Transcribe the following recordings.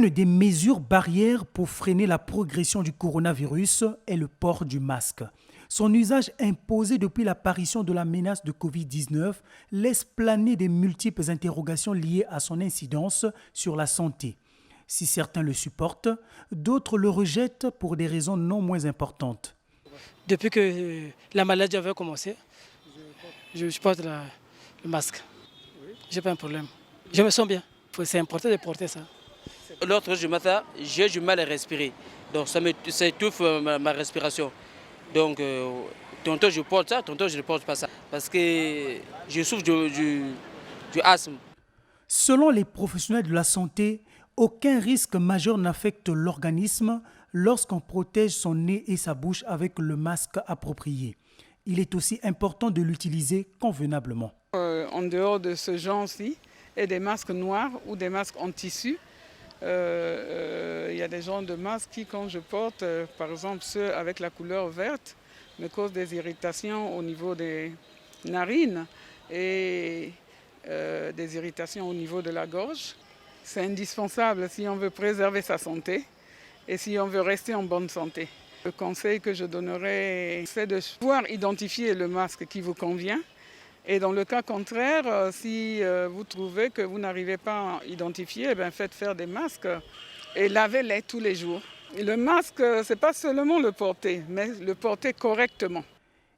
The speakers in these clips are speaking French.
Une des mesures barrières pour freiner la progression du coronavirus est le port du masque. Son usage imposé depuis l'apparition de la menace de Covid-19 laisse planer de multiples interrogations liées à son incidence sur la santé. Si certains le supportent, d'autres le rejettent pour des raisons non moins importantes. Depuis que la maladie avait commencé, je porte le masque. Je n'ai pas un problème. Je me sens bien. C'est important de porter ça. L'autre jour du matin, j'ai du mal à respirer. Donc ça étouffe ma respiration. Donc tantôt je porte ça, tantôt je ne porte pas ça. Parce que je souffre du asthme. Selon les professionnels de la santé, aucun risque majeur n'affecte l'organisme lorsqu'on protège son nez et sa bouche avec le masque approprié. Il est aussi important de l'utiliser convenablement. En dehors de ce genre-ci, et des masques noirs ou des masques en tissu, il y a des genres de masques qui, quand je porte, par exemple ceux avec la couleur verte, me causent des irritations au niveau des narines et des irritations au niveau de la gorge. C'est indispensable si on veut préserver sa santé et si on veut rester en bonne santé. Le conseil que je donnerais, c'est de pouvoir identifier le masque qui vous convient. Et dans le cas contraire, si vous trouvez que vous n'arrivez pas à identifier, faites faire des masques et lavez-les tous les jours. Et le masque, ce n'est pas seulement le porter, mais le porter correctement.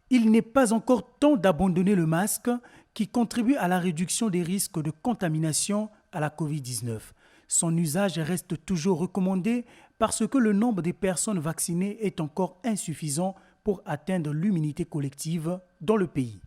Il n'est pas encore temps d'abandonner le masque qui contribue à la réduction des risques de contamination à la Covid-19. Son usage reste toujours recommandé parce que le nombre de personnes vaccinées est encore insuffisant pour atteindre l'immunité collective dans le pays.